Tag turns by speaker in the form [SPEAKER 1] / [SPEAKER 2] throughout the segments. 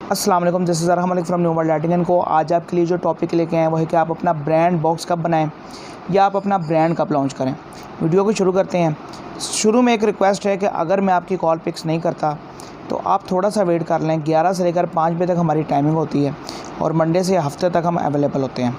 [SPEAKER 1] अस्सलाम वालेकुम, this is Arham from new world lighting and co. आज आपके लिए जो टॉपिक लेके आए हैं वो है कि आप अपना ब्रांड बॉक्स कब बनाएं या आप अपना ब्रांड कब लॉन्च करें। वीडियो को शुरू करते हैं। शुरू में एक रिक्वेस्ट है कि अगर मैं आपकी कॉल पिक्स नहीं करता तो आप थोड़ा सा वेट कर लें। 11 से लेकर 5 बजे तक हमारी टाइमिंग होती है और मंडे से हफ्ते तक हम अवेलेबल होते हैं।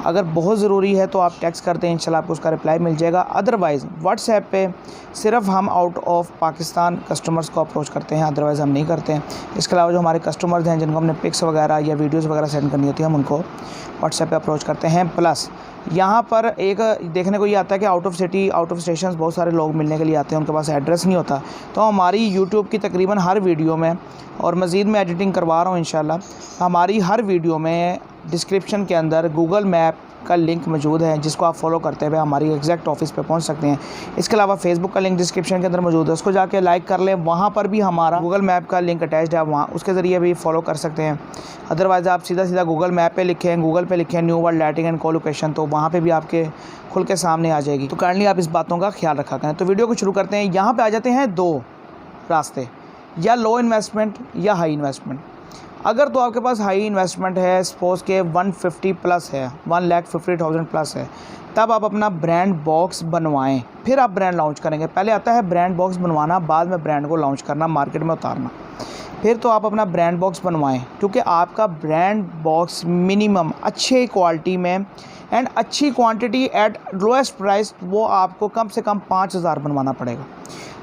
[SPEAKER 1] अगर बहुत ज़रूरी है तो आप टेक्स्ट करते हैं, इंशाल्लाह आपको उसका रिप्लाई मिल जाएगा। अदरवाइज़ व्हाट्सएप पे सिर्फ हम आउट ऑफ पाकिस्तान कस्टमर्स को अप्रोच करते हैं, अदरवाइज़ हम नहीं करते हैं। इसके अलावा जो हमारे कस्टमर्स हैं जिनको हमने पिक्स वगैरह या वीडियोस वगैरह सेंड करनी होती है हम उनको व्हाट्सएप पे अप्रोच करते हैं। प्लस यहाँ पर एक देखने को ये आता है कि out of city, out of station बहुत सारे लोग मिलने के लिए आते हैं, उनके पास एड्रेस नहीं होता। तो हमारी यूट्यूब की तकरीबन हर वीडियो में, और मज़ीद मैं एडिटिंग करवा रहा हूँ इंशाल्लाह, हमारी हर वीडियो में डिस्क्रिप्शन के अंदर गूगल मैप का लिंक मौजूद है जिसको आप फॉलो करते हुए हमारी एग्जैक्ट ऑफिस पे पहुंच सकते हैं। इसके अलावा फेसबुक का लिंक डिस्क्रिप्शन के अंदर मौजूद है, उसको जाके लाइक कर लें। वहाँ पर भी हमारा गूगल मैप का लिंक अटैच्ड है, वहाँ उसके ज़रिए भी फॉलो कर सकते हैं। अदरवाइज़ आप सीधा गूगल मैप पे लिखें, गूगल पे लिखें न्यू वर्ल्ड लाइटिंग एंड को लोकेशन, तो वहाँ पर भी आपके खुल के सामने आ जाएगी। तो काइंडली आप इस बातों का ख्याल रखा करें। तो वीडियो को शुरू करते हैं। यहाँ पर आ जाते हैं दो रास्ते, या लो इन्वेस्टमेंट या हाई इन्वेस्टमेंट। अगर तो आपके पास हाई इन्वेस्टमेंट है, सपोज़ के 150 प्लस है, 1,50,000 प्लस है, तब आप अपना ब्रांड बॉक्स बनवाएं, फिर आप ब्रांड लॉन्च करेंगे। पहले आता है ब्रांड बॉक्स बनवाना, बाद में ब्रांड को लॉन्च करना, मार्केट में उतारना। फिर तो आप अपना ब्रांड बॉक्स बनवाएं, क्योंकि आपका ब्रांड बॉक्स मिनिमम अच्छे क्वालिटी में एंड अच्छी क्वांटिटी एट लोएस्ट प्राइस, वो आपको कम से कम 5,000 बनवाना पड़ेगा।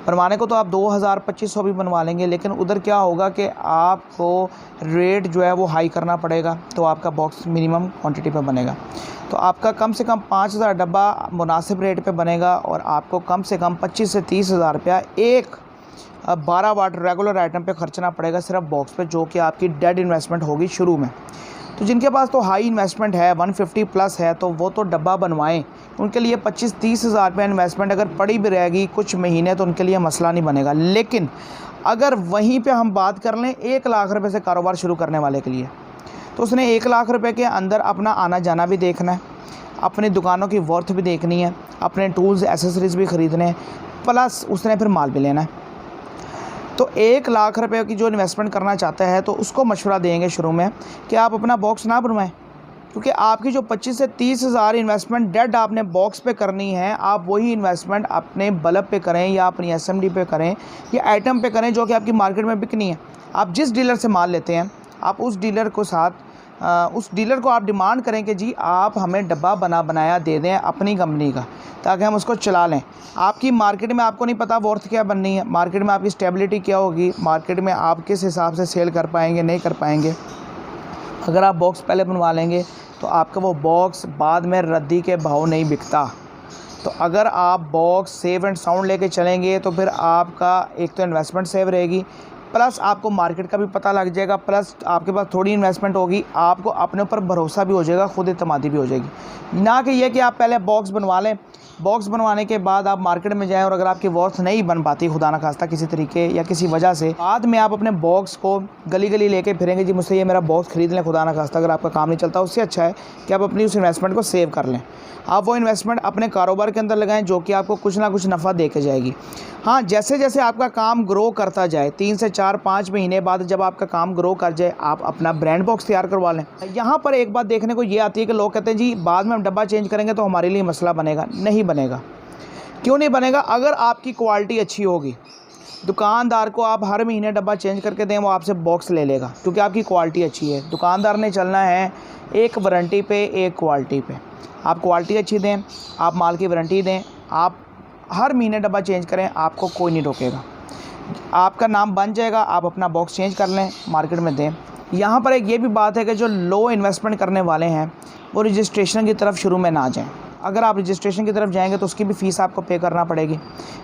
[SPEAKER 1] बनवाने को तो आप 2,000 2,500 भी बनवा लेंगे, लेकिन उधर क्या होगा कि आपको रेट जो है वो हाई करना पड़ेगा, तो आपका बॉक्स मिनिमम क्वांटिटी पे बनेगा। तो आपका कम से कम 5,000 डब्बा मुनासिब रेट पे बनेगा और आपको कम से कम 25 से 30,000 रुपया एक 12 वाट रेगुलर आइटम पे खर्चना पड़ेगा, सिर्फ बॉक्स पे, जो कि आपकी डेड इन्वेस्टमेंट होगी शुरू में। तो जिनके पास तो हाई इन्वेस्टमेंट है, 150 प्लस है, तो वो तो डब्बा बनवाएं। उनके लिए 25-30 हज़ार रुपये इन्वेस्टमेंट अगर पड़ी भी रहेगी कुछ महीने तो उनके लिए मसला नहीं बनेगा। लेकिन अगर वहीं पे हम बात कर लें 1 लाख रुपए से कारोबार शुरू करने वाले के लिए, तो उसने 1 लाख रुपए के अंदर अपना आना जाना भी देखना है, अपनी दुकानों की वर्थ भी देखनी है, अपने टूल्स एसेसरीज़ भी ख़रीदने हैं, प्लस उसने फिर माल भी लेना है। तो 1 लाख रुपए की जो इन्वेस्टमेंट करना चाहता है तो उसको मशवरा देंगे शुरू में कि आप अपना बॉक्स ना बनवाएं, क्योंकि आपकी जो 25 से 30 हज़ार इन्वेस्टमेंट डेड आपने बॉक्स पे करनी है, आप वही इन्वेस्टमेंट अपने बल्ब पे करें या अपनी एसएमडी पे करें या आइटम पे करें जो कि आपकी मार्केट में बिकनी है। आप जिस डीलर से माल लेते हैं, आप उस डीलर को आप डिमांड करें कि जी आप हमें डब्बा बनाया दे दें अपनी कंपनी का, ताकि हम उसको चला लें। आपकी मार्केट में आपको नहीं पता वर्थ क्या बननी है, मार्केट में आपकी स्टेबिलिटी क्या होगी, मार्केट में आप किस हिसाब से सेल कर पाएंगे नहीं कर पाएंगे। अगर आप बॉक्स पहले बनवा लेंगे तो आपका वो बॉक्स बाद में रद्दी के भाव नहीं बिकता। तो अगर आप बॉक्स सेव एंड साउंड लेके चलेंगे तो फिर आपका एक तो इन्वेस्टमेंट सेव रहेगी, प्लस आपको मार्केट का भी पता लग जाएगा, प्लस आपके पास थोड़ी इन्वेस्टमेंट होगी, आपको अपने ऊपर भरोसा भी हो जाएगा, खुद एतमादी भी हो जाएगी। ना कि ये कि आप पहले बॉक्स बनवा लें, बॉक्स बनवाने के बाद आप मार्केट में जाएं और अगर आपकी वर्थ नहीं बन पाती खुदा न खास्ता किसी तरीके या किसी वजह से, बाद में आप अपने बॉक्स को गली गली लेके फिरेंगे, जी मुझसे ये मेरा बॉक्स खरीद लें, खुदा न खास्ता अगर आपका काम नहीं चलता। उससे अच्छा है कि आप अपनी उस इन्वेस्टमेंट को सेव कर लें। आप वो इन्वेस्टमेंट अपने कारोबार के अंदर लगाएं जो कि आपको कुछ ना कुछ नफ़ा दे के जाएगी। हाँ, जैसे जैसे आपका काम ग्रो करता जाए, 3 से 4-5 महीने बाद जब आपका काम ग्रो कर जाए, आप अपना ब्रांड बॉक्स तैयार करवा लें। यहाँ पर एक बात देखने को ये आती है कि लोग कहते हैं जी बाद में हम डब्बा चेंज करेंगे तो हमारे लिए मसला बनेगा। नहीं बनेगा। क्यों नहीं बनेगा? अगर आपकी क्वालिटी अच्छी होगी, दुकानदार को आप हर महीने डब्बा चेंज करके दें, वो आपसे बॉक्स ले लेगा, क्योंकि आपकी क्वालिटी अच्छी है। दुकानदार ने चलना है एक वारंटी पे, एक क्वालिटी पे। आप क्वालिटी अच्छी दें, आप माल की वारंटी दें, आप हर महीने डब्बा चेंज करें, आपको कोई नहीं रोकेगा। आपका नाम बन जाएगा, आप अपना बॉक्स चेंज कर लें, मार्केट में दें। यहाँ पर एक ये भी बात है कि जो लो इन्वेस्टमेंट करने वाले हैं वो रजिस्ट्रेशन की तरफ शुरू में ना जाएं। अगर आप रजिस्ट्रेशन की तरफ जाएंगे तो उसकी भी फ़ीस आपको पे करना पड़ेगी,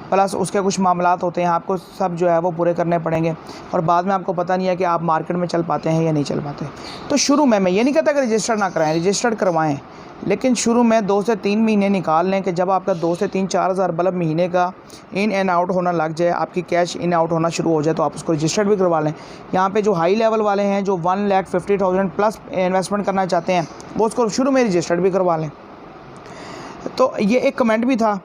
[SPEAKER 1] प्लस उसके कुछ मामलात होते हैं, आपको सब जो है वो पूरे करने पड़ेंगे, और बाद में आपको पता नहीं है कि आप मार्केट में चल पाते हैं या नहीं चल पाते। तो शुरू में मैं ये नहीं कहता कि रजिस्टर ना कराएं, रजिस्टर्ड करवाएं, लेकिन शुरू में 2 से 3 महीने निकाल लें कि जब आपका 2 से 3-4 हज़ार बल्ब महीने का इन एंड आउट होना लग जाए, आपकी कैश इन आउट होना शुरू हो जाए, तो आप उसको रजिस्टर्ड भी करवा लें। यहाँ पे जो हाई लेवल वाले हैं जो 1,50,000 प्लस इन्वेस्टमेंट करना चाहते हैं, वो उसको शुरू में रजिस्टर्ड भी करवा लें। तो ये एक कमेंट भी था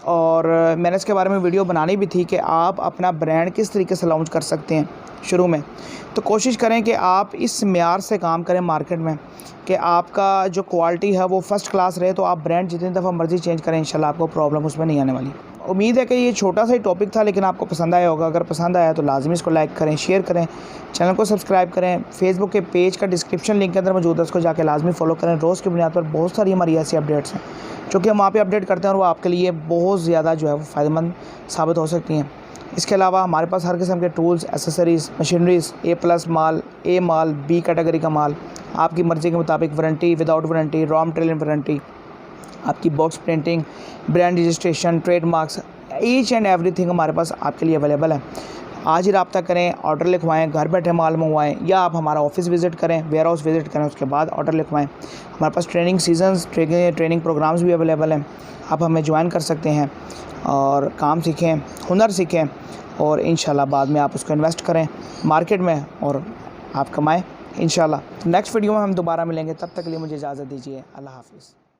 [SPEAKER 1] और मैंने इसके बारे में वीडियो बनानी भी थी कि आप अपना ब्रांड किस तरीके से लॉन्च कर सकते हैं शुरू में। तो कोशिश करें कि आप इस मेयार से काम करें मार्केट में कि आपका जो क्वालिटी है वो फ़र्स्ट क्लास रहे। तो आप ब्रांड जितनी दफ़ा मर्ज़ी चेंज करें, इंशाल्लाह आपको प्रॉब्लम उसमें नहीं आने वाली। उम्मीद है कि ये छोटा सा ही टॉपिक था, लेकिन आपको पसंद आया होगा। अगर पसंद आया तो लाजमी इसको लाइक करें, शेयर करें, चैनल को सब्सक्राइब करें। फेसबुक के पेज का डिस्क्रिप्शन लिंक के अंदर मौजूद है, उसको जाके लाजमी फॉलो करें। रोज़ की बुनियाद पर बहुत सारी हमारी ऐसी अपडेट्स हैं जो कि हम वहाँ पे अपडेट करते हैं और वो आपके लिए बहुत ज़्यादा जो है वो फ़ायदेमंद साबित हो सकती हैं। इसके अलावा हमारे पास हर किस्म के टूल्स, एसेसरीज़, मशीनरीज़, A+ माल, A माल, B कैटेगरी का माल, आपकी मर्ज़ी के मुताबिक, warranty, without warranty, raw material warranty, आपकी box printing, brand registration, trademarks, each and everything हमारे पास आपके लिए अवेलेबल है। आज ही रब्ता करें, ऑर्डर लिखवाएं, घर बैठे माल मंगवाएं, या आप हमारा ऑफिस विज़िट करें, वेयर हाउस विज़िट करें, उसके बाद ऑर्डर लिखवाएं। हमारे पास ट्रेनिंग सीजन्स, ट्रेनिंग प्रोग्राम्स भी अवेलेबल हैं। आप हमें ज्वाइन कर सकते हैं और काम सीखें, हुनर सीखें और इंशाल्लाह बाद में आप उसको इन्वेस्ट करें मार्केट में और आप कमाएँ इंशाल्लाह। नेक्स्ट वीडियो में हम दोबारा मिलेंगे, तब तक के लिए मुझे इजाज़त दीजिए। अल्लाह हाफ़िज़।